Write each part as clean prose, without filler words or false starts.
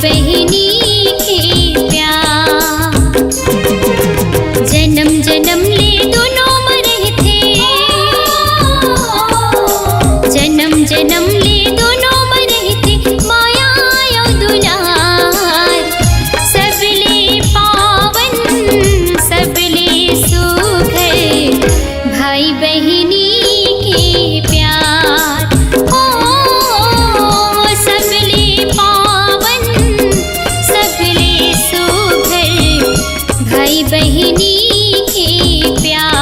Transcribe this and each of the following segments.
बहिनी के प्यार। जन्म जन्म ले दोनों मरे थे, जन्म जन्म ले दोनों मरे थे, माया यो दुलार। सबले पावन सबले सुघर, भाई बहिनी के प्यार। ओ सबले पावन सबले सुघर, भाई बहिनी के प्यार।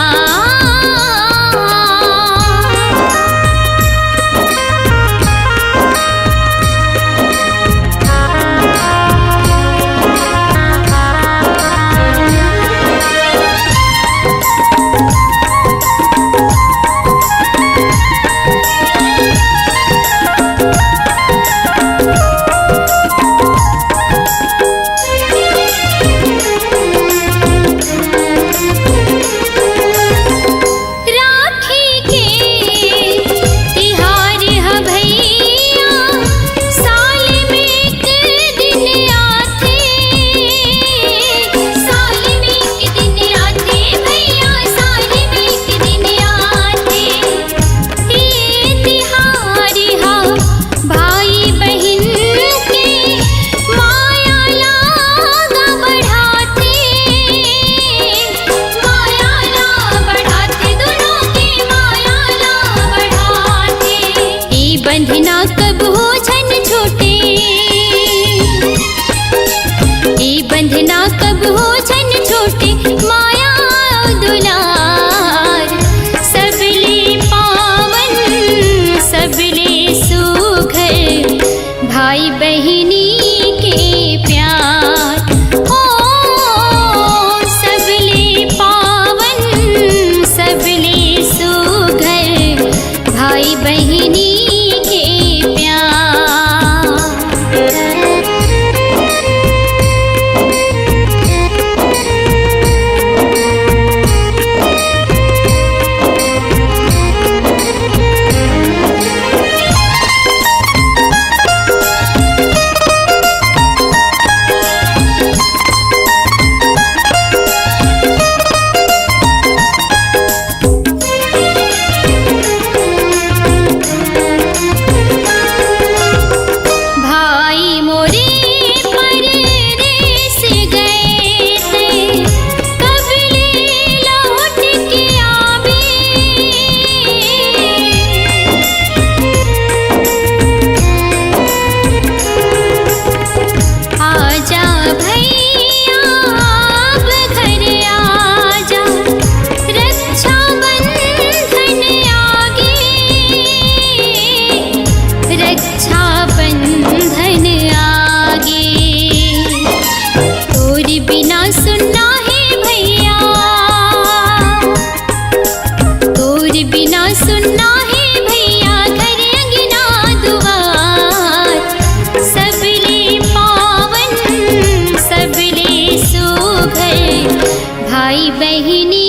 राखी के तिहार ह भैया, साल में एक दिन आते, साल में एक दिन आते भैया, साल में एक दिन आते। ये तिहार ह भाई बहन के, माया लागा बढ़ाते, माया ला बढ़ाते, दोनों की माया ला बढ़ाते। ये बंधना कब हो झन छोटे, ये बंधना कब हो झन छोटे, माया दुलार। सबले पावन सबले सुघर, भाई बहिनी के प्यार। ओ सबले पावन सबले सुघर, भाई बहिनी के प्यार। भाई मोरे परदेस गए थे, कब ले लौट के आवे। आजा भैया अब घर आजा, रक्षा बंधन आगे, रक्षा बंधन आगे। तोर बिना सुनना है भैया, तोर बिना सुनना है भैया, घर अंगना दुआर। सबले पावन सबले सुघर, भाई बहिनी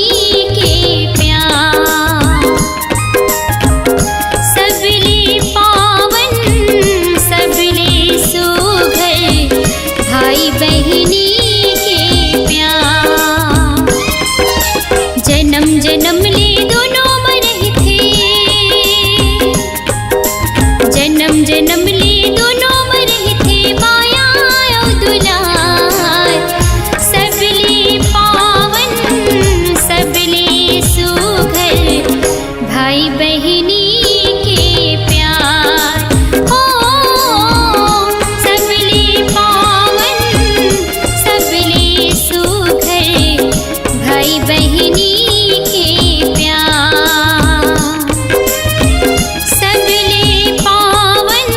के प्यार। सबले पावन सबले सुघर, भाई बहिनी के प्यार। जन्म जन्म ले दोनों मरे थे, जन्म जन्म ले दोनों मरे थे, माया यो दुलार। सबले पावन सबले सुघर, भाई बहिनी के प्यार। ओ सबले पावन सबले सुघर, भाई बहिनी के प्यार। सबले पावन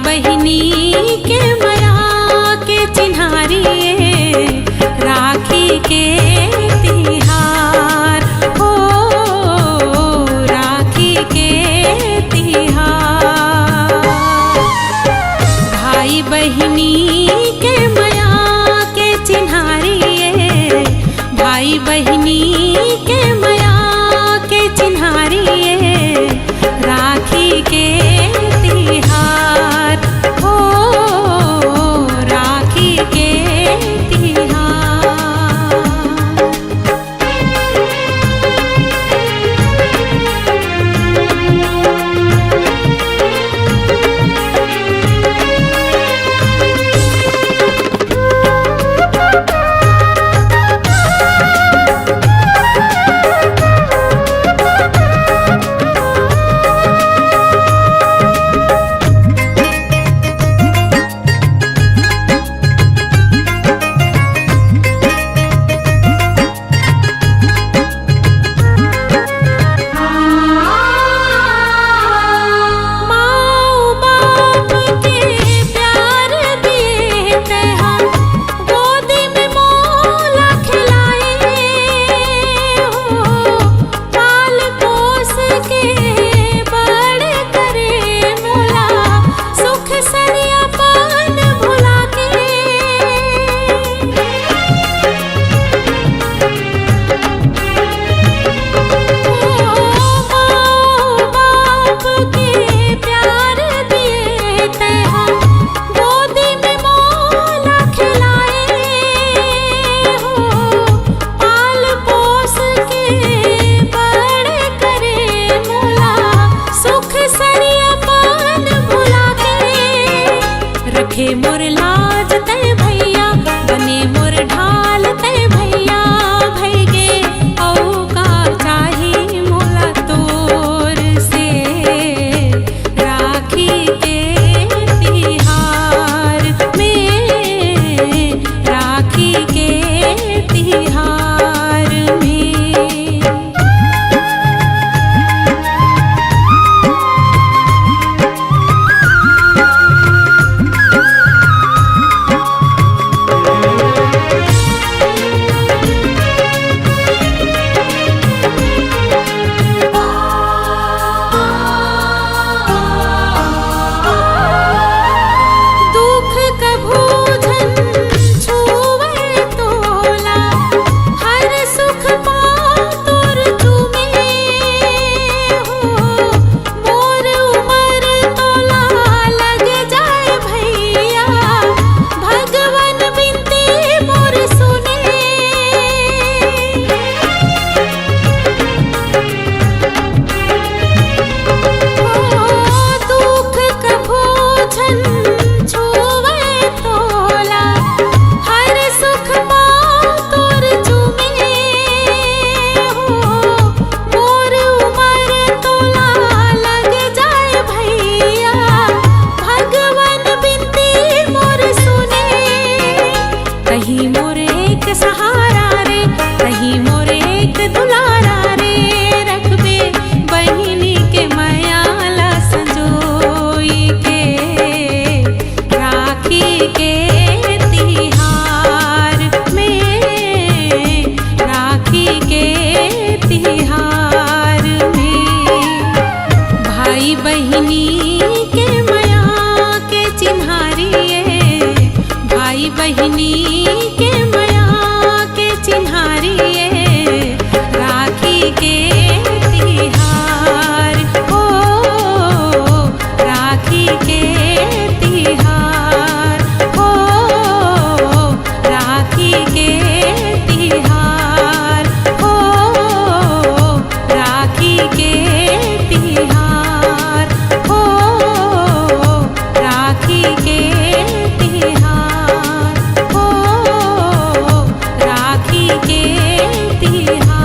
बहिनी के मया के चिन्हारी राखी के तिहार हो राखी के तिहार भाई बहिनी के मया के चिन्हारी भाई बहिनी के मया के चिन्हारी राखी के तिहार हो राखी के तिहार रखे मोर लाज तय भैया बने मोर ढाल तय भैया भई गे औ का चाही मोला तोर से राखी के तिहार में राखी के तिहार में बहिनी के मया के चिन्हारी भाई बहिनी के मया के चिन्हारी राखी के तिहार हो राखी के तिहार हो राखी के तिहार हो राखी के तिहार हो राखी के तिहार हो राखी के तिहार।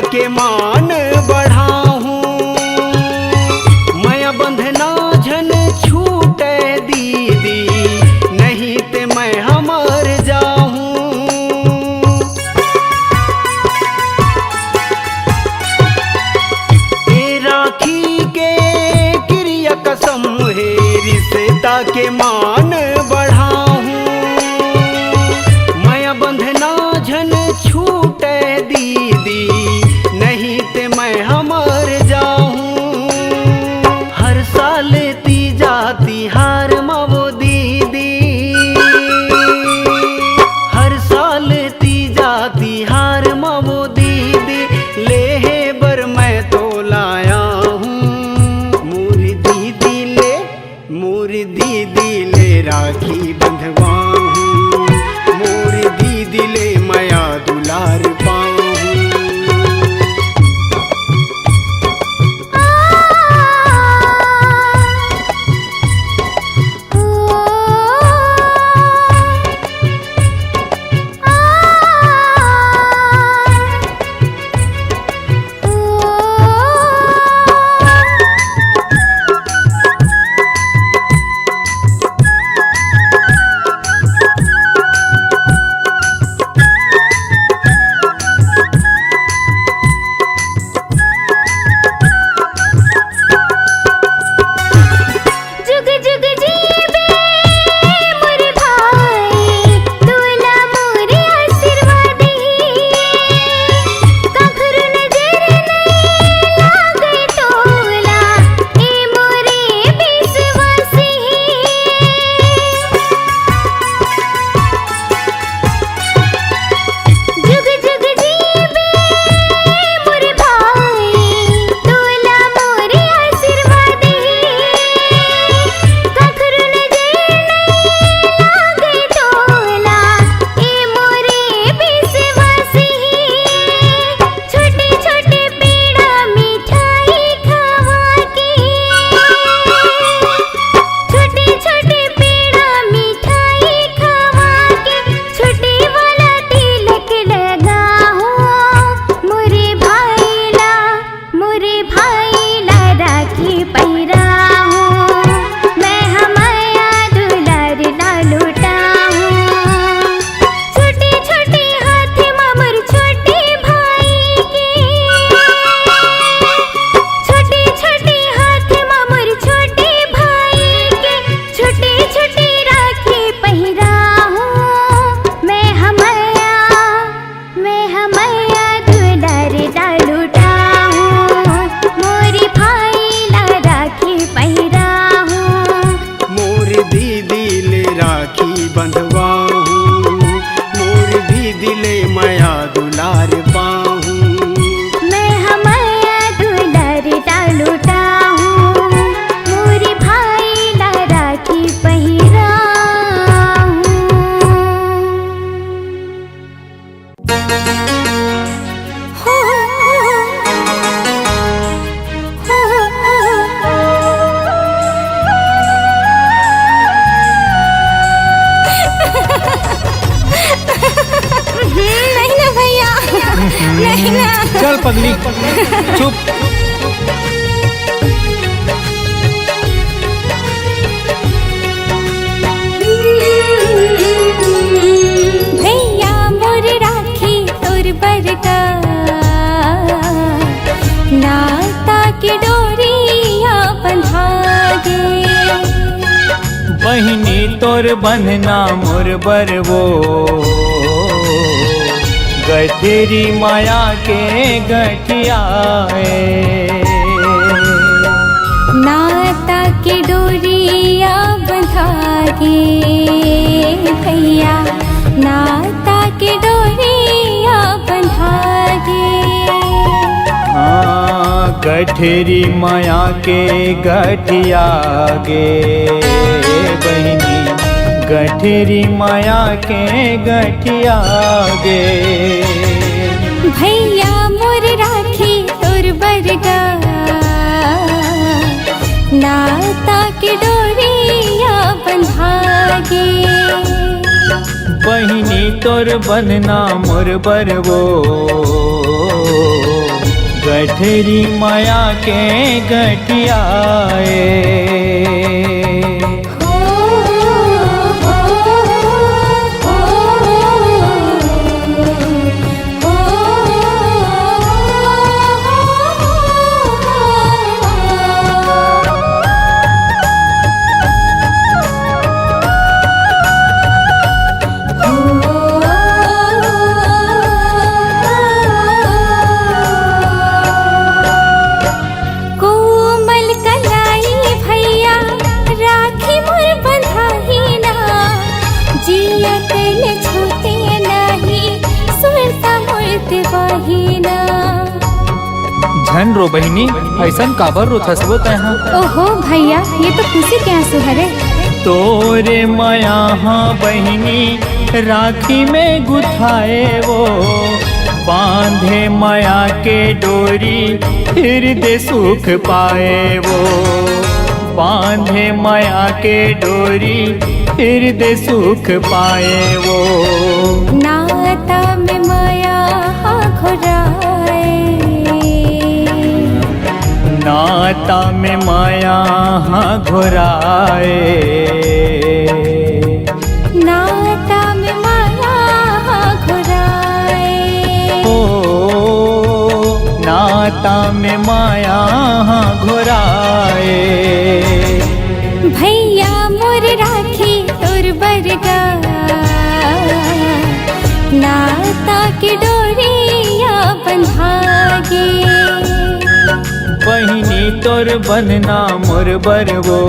के मान बढ़ाऊं, मैं बंधना झन छूटे दीदी, नहीं ते मैं हमर जाऊं। ए राखी के क्रिया कसम है, रिश्ता के मान बढ़ाऊं, मैं बंधना झन छूटे दीदी, नहीं ते मैं हमर जाऊं। हर साल तीजा तिहार मावो दीदी, हर साल तीजा तिहार मावो दीदी, लेहे बर मैं तो लाया हूँ। मोरी दीदी ले राखी बंधवाऊं, मोरी दीदी ले माया दुलार पाऊं। चल पगली चुप। भैया मोर राखी तोर बरगा, नाता के डोरिया बंधागे। बहिनी तोर बंधना मोर बरवो, गठेरी माया के गठियाए। नाता के डोरिया बंधागे भैया, नाता के डोरिया बंधागे। हाँ गठेरी माया के गठियागे, बहिनी गठेरी माया के गठियागे। भैया मोर राखी तोर बरगा, नाता के डोरिया बंधागे। बहिनी तोर बंधना मोर बरवो, गठरी माया के गठियाए। झन रो बहिनी, ऐसन काबर रोथस वो तैहा? ओहो भैया, ये तो खुशी के आंसू हरे। तोरे माया हाँ बहिनी राखी में गुथाए वो, बांधे माया के डोरी हृदय सुख पाए वो, बांधे माया के डोरी हृदय सुख पाए वो। नाता में माया हाँ घोराए, नाता में माया हाँ घोराए, नाता में माया हाँ घोराए। ओ नाता में माया हाँ घोराए। भैया मोर राखी तोर बरगा, नाता के डोरिया बंधागे। बहिनी तोर बनना मोर बरवो,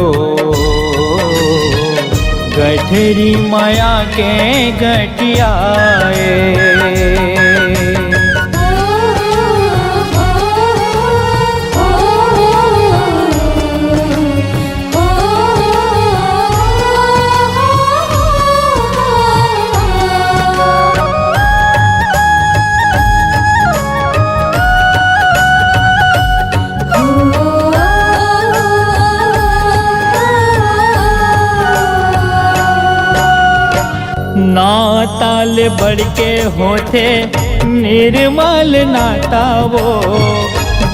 गठरी माया के गठियाए। नाताल बढ़ के होते निर्मल नाता वो,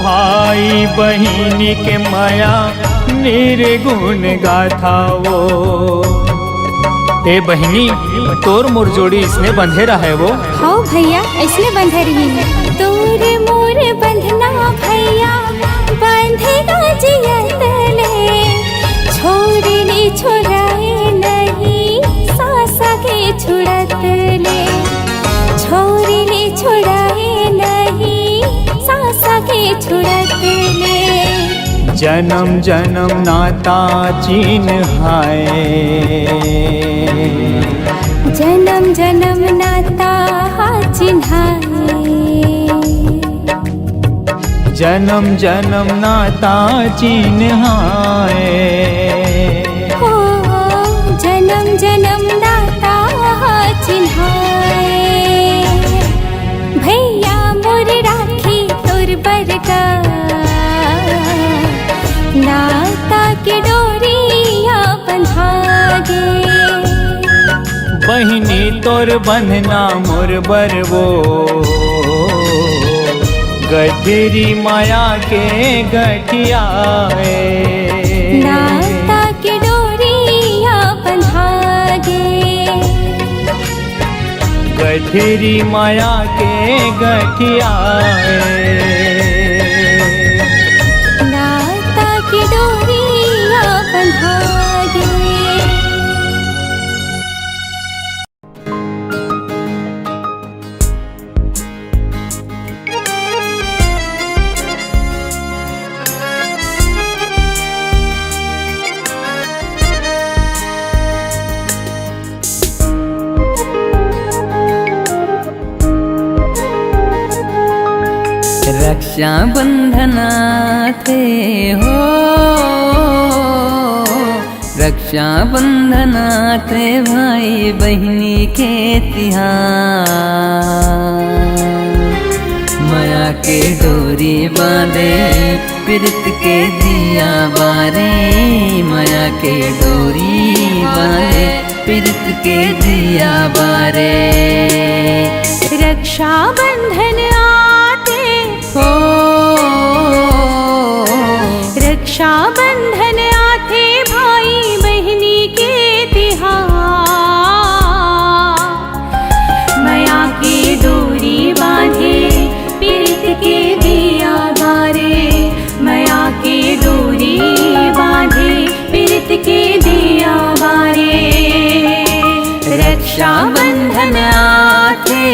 भाई बहिनी के माया निर्गुण गाथा वो। ए बहिनी, तोर मोर जोड़ी इसने बंधे रहा है वो। हाँ भैया, इसने बंधे रही है। तोर मोर बंधना भैया, बंधेगा जिया तले, छोड़ने छोड़ाए नहीं सासा के छुड़त ले, छोड़ने छोड़ाए नहीं सासा के छुड़त ले। जन्म जन्म नाता चिन्हाए, जन्म जन्म नाता चिन्हाए, जन्म जन्म नाता चिन्हाए। हो जन्म जन्म नाता चिन्हाए। भैया मोर राखी तोर बरगा, नाता के डोरिया बंधागे। बहिनी तोर बंधना मोर बरवो, गठरी माया के गठियाए। नाता के डोरिया बंधागे, गठरी माया के गठियाए। नाता के डोरिया बंधागे। रक्षा बंधनाथे हो, रक्षा बंधनाथे भाई बहनी के तिहार। माया के डोरी बांधे प्रीत के दिया बारे, माया के डोरी बांधे प्रीत के दिया बारे। रक्षा बंधन आते हो रक्षा बंधन आथे भाई बहनी के तिहार। माया की डोरी बांधे पीरित के दिया बारे, माया की डोरी बांधे पीरित के दिया बारे। रक्षा बंधन आथे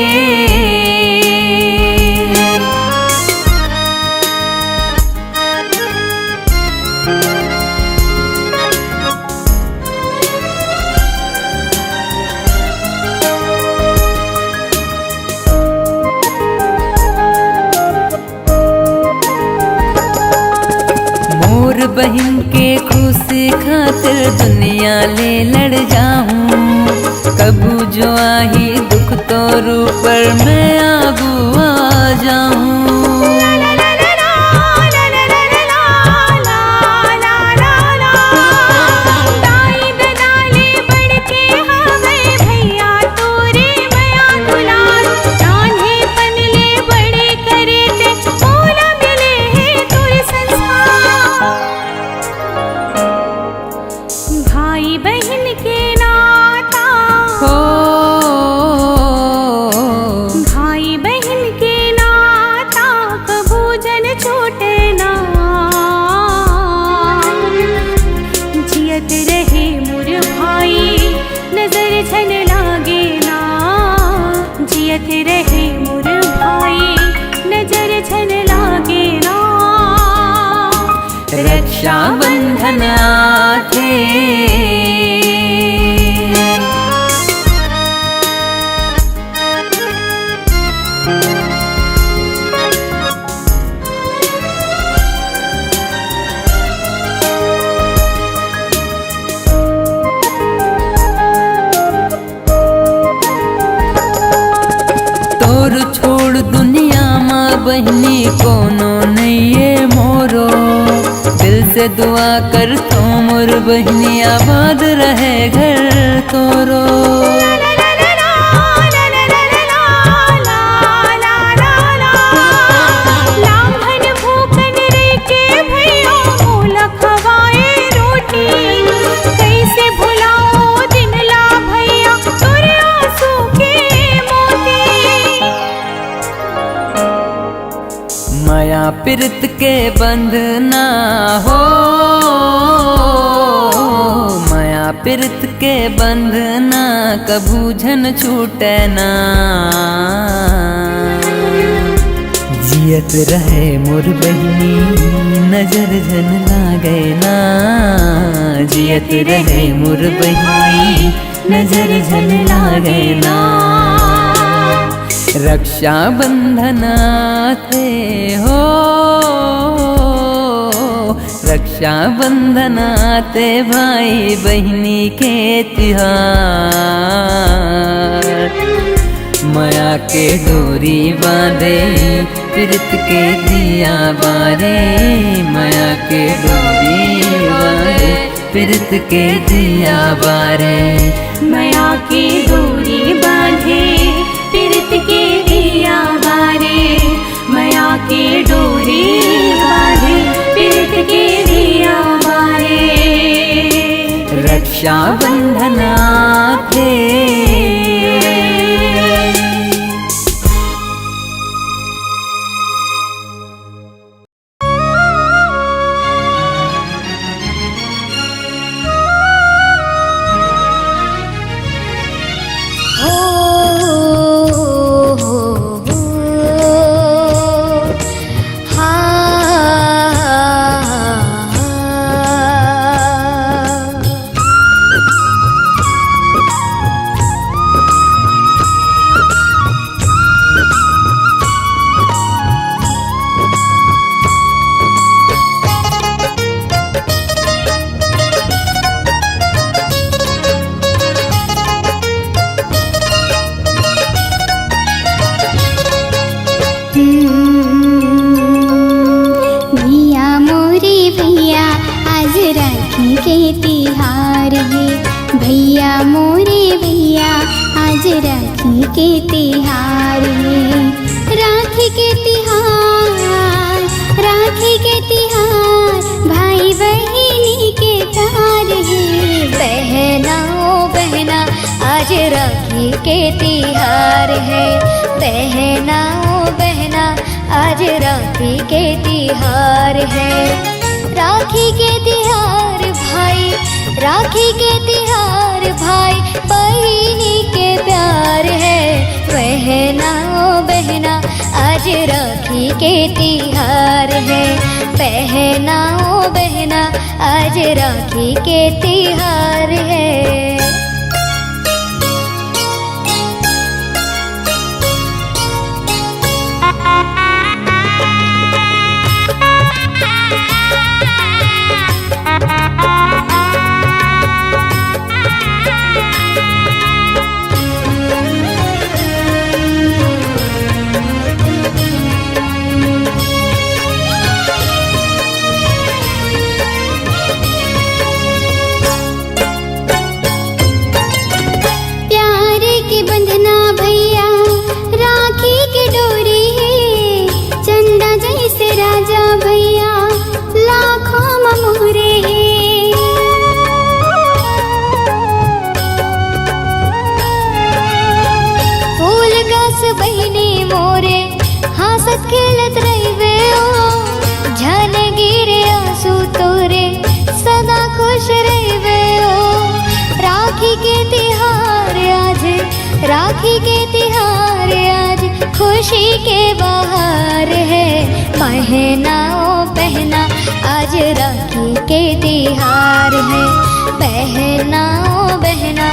बहन के खुशी खातिर दुनिया ले लड़ जाऊं। कबू जो आही दुख तो रूप पर मैं आगू आ जाऊं। रक्षा बंधन आथे तोर छोड़ दुनिया माँ बहनी कोनो नहीं मोरो। दिल से दुआ कर तो मोर बहनी आबाद रहे घर तोरो। लांघन भूखन रे के भैया मोला खवाए रोटी। कैसे भुलाओ दिन ला भैया तोरे आंसू के मोती। माया पीरित के बंधना हो, माया पीरित के बंधना कभू झन छूटे ना। जियत रहे मोर बहनी नजर झन लागे ना। जियत रहे मोर बहनी नजर झन लागे ना। रक्षा बंधन थे हो, रक्षा बंधन थे भाई बहनी के तिहार। माया के डोरी बांधे पीरित के दिया बारे। माया के डोरी बांधे पीरित के दिया बारे। माया की डोरी बांधे पीरित के दिया बारे। माया की डोरी बांधे पीरित के दिया बारे। रक्षा बंधन थे के तिहार में राखी के तिहार, राखी के तिहार, भाई बहना ओ बहना आज राखी के तिहार है। बहना ओ बहना आज राखी के तिहार है। राखी के तिहार भाई, राखी के तिहार भाई बहिनी के प्यार है। बहना ओ बहना आज राखी के तिहार है। बहना ओ बहना आज राखी के तिहार है। बहिनी मोरे हंसत खेलत रहिवे ओ, झन गिरे आंसू तोरे सदा खुश रहिवे ओ। राखी के तिहार आज, राखी के तिहार आज खुशी के बहार है। बहना ओ बहना आज राखी के तिहार है। बहना ओ बहना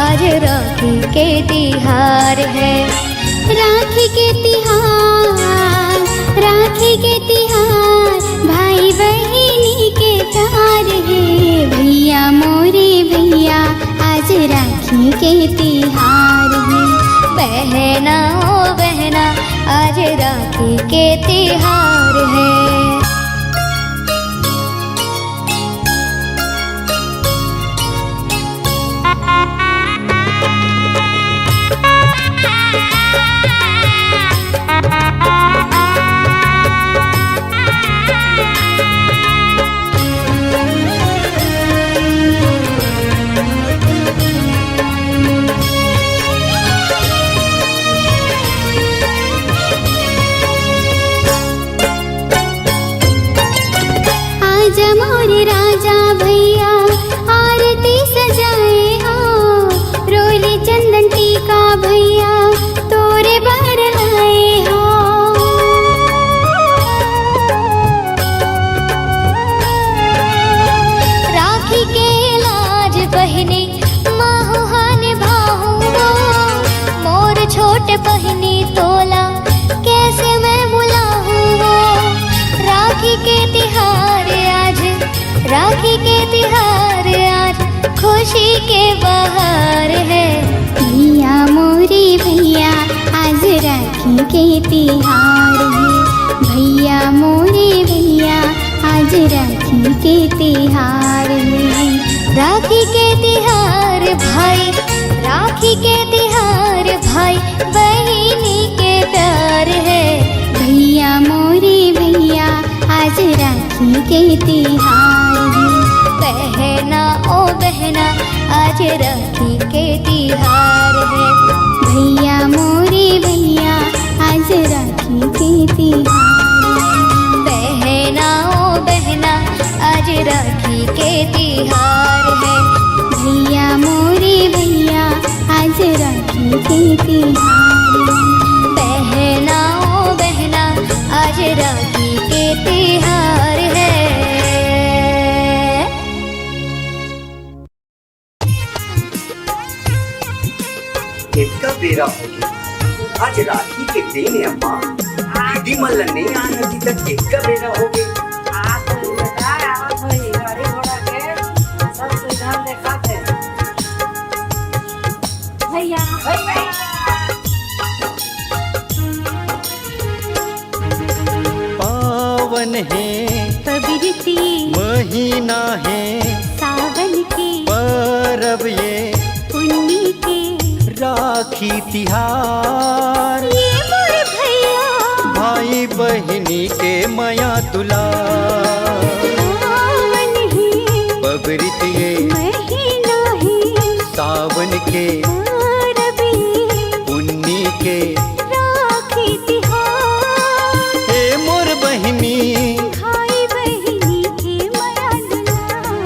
आज राखी के तिहार है। राखी के तिहार, राखी के तिहार भाई बहिनी के प्यार है। भैया मोरे भैया आज राखी के तिहार है। बहना ओ बहना आज राखी के तिहार है। मोरे राजा भैया आरती सजाए हो, रोली चंदन टीका भैया तोरे बर लाए हो। राखी के लाज बहिनी माहुहान भाहू, मोर छोट बहिनी तोला कैसे मैं बुलाऊं। राखी के तिहार आज, राखी के तिहार आज खुशी के बहार है। भैया मोरे भैया आज राखी के तिहार है। भैया मोरे भैया आज राखी के तिहार है। राखी के तिहार भाई, राखी के तिहार भाई बहिनी के प्यार है। भैया मोरे भैया आज राखी के तिहार है। बहना ओ बहना आज राखी के तिहार है। भैया मोरे भैया आज राखी के तिहार है। बहना ओ बहना आज राखी के तिहार है। भैया मोरे भैया आज राखी के तिहार है। बहना ओ बहना आज राखी के तिहार है। इतना बेरा हो गया आज राखी के दिन है अम्मा। दीदी मल्लन नहीं आना थी तक इतना बेरा हो गया। पावन है पवित्र महीना है सावन के परब ये पुण्य के राखी तिहार। ये मोर भैया भाई बहिनी के माया दुलार। पावन है पवित्र ये महीना के रबी पुन्नी के राखी तिहार हे मोर बहिनी भाई बहिनी के माया दुलार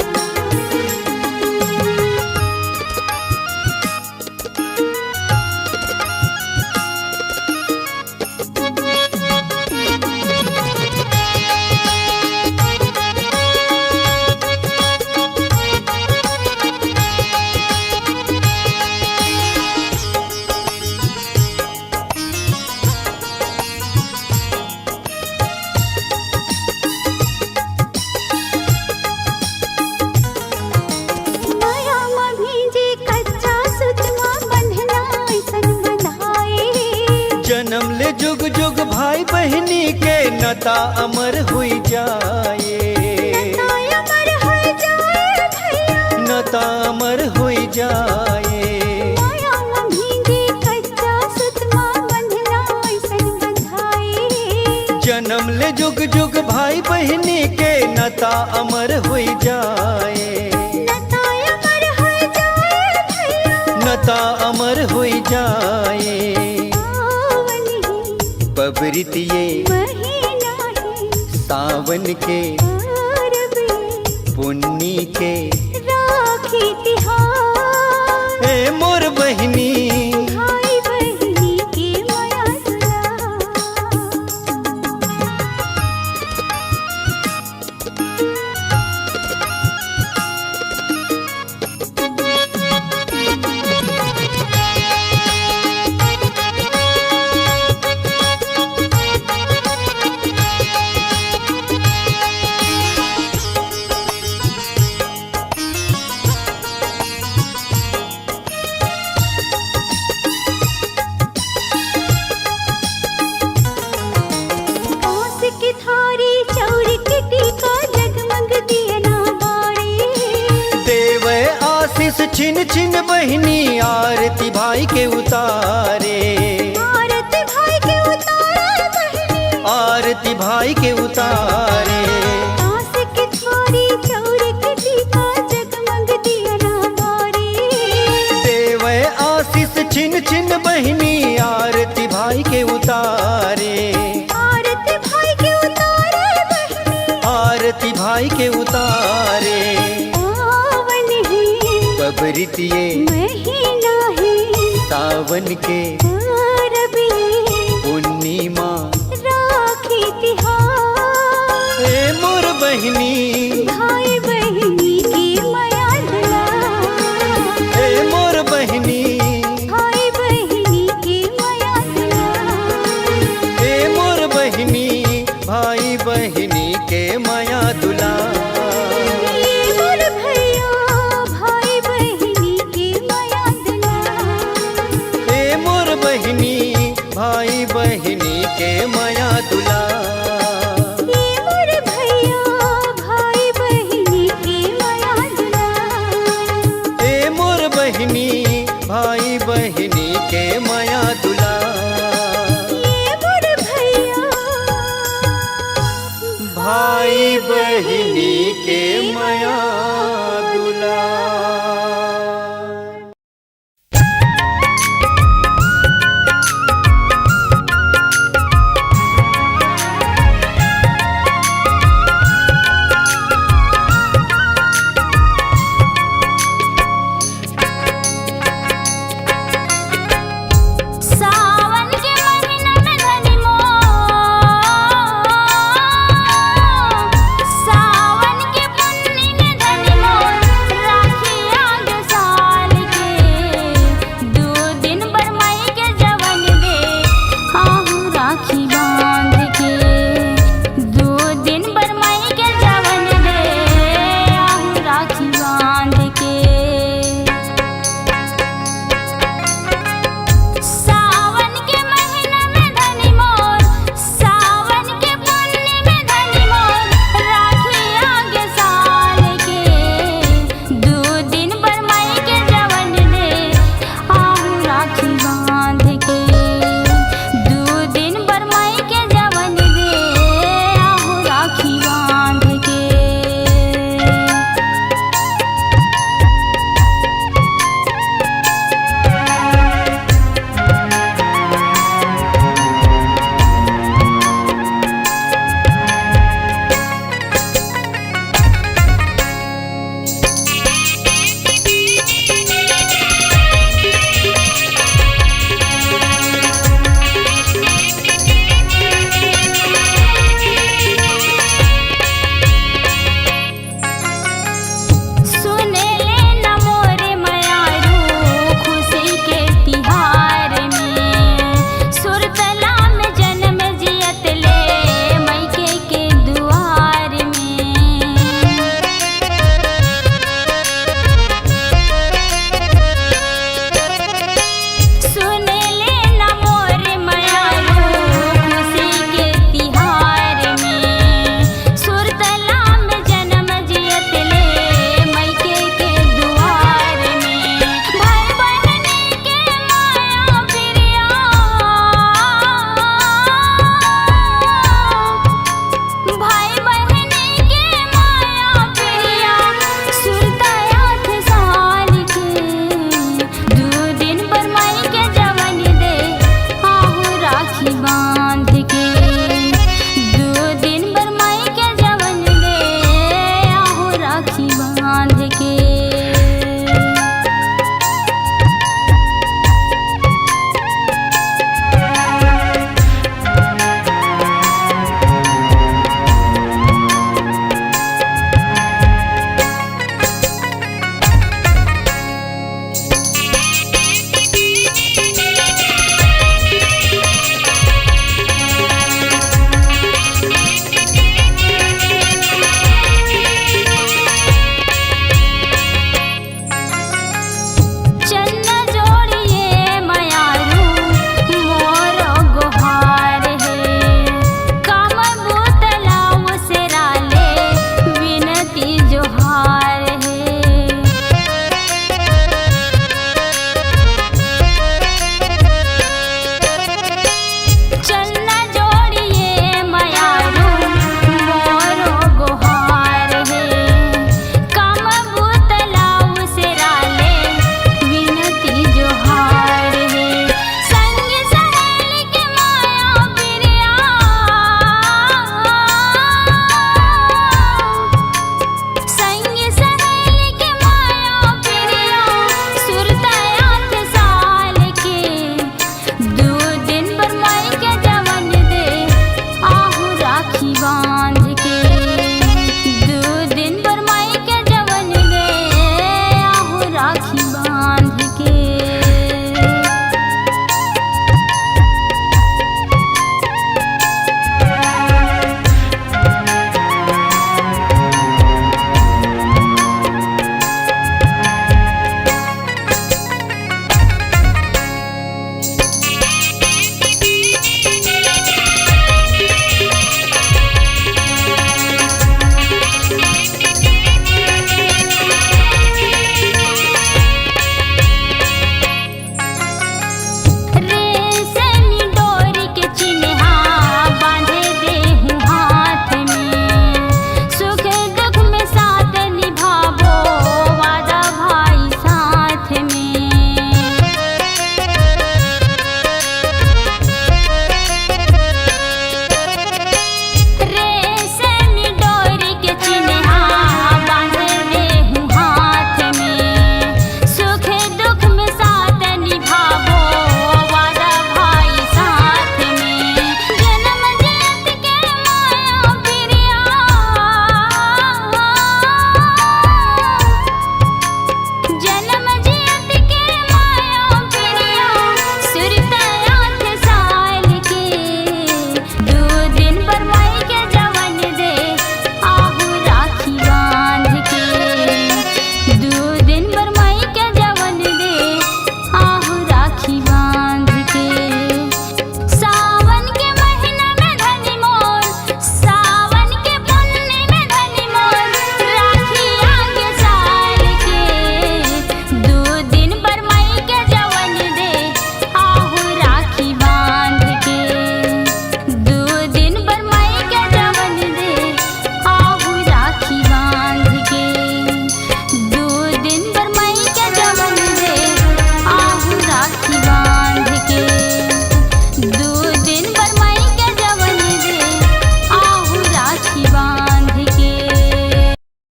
माया माँ भीजे कच्चा सुतमा बंधना ऐसन बंधाए जन्म ले जुग जुग भाई बहिनी के नता अमर हुई जाए ताया मर हो जाए भैया नता अमर हुई जाए माया माँ भीजे कच्चा सुतमा बंधना ऐसन बंधाए जन्म ले जुग जुग भाई बहिनी के नता अमर हुई जाए ताया मर हो जाए भैया नता अमर हुई जाए पावन ही बबरितिये महीना है सावन के रबी पुन्नी के राखी तिहार हे मोर बहिनी भाई बहिनी के माया दुलार बांस की थारी चौर की टीका जगमग दिए ना बारी देव आशीष छिन छिन बहिनी आरती भाई के उतारे आरती भाई के उतारे बहिनी आरती भाई के उतारे बांस की थारी चौर की टीका जगमग दिए ना बारी देव आशीष छिन छिन बहिनी आरती भाई के उतारे आरती भाई के उतारे बहिनी आरती भाई के उतारे पावन ही बबरितिये महीना है सावन के रबी पूर्णिमा राखी तिहार हे मोर बहिनी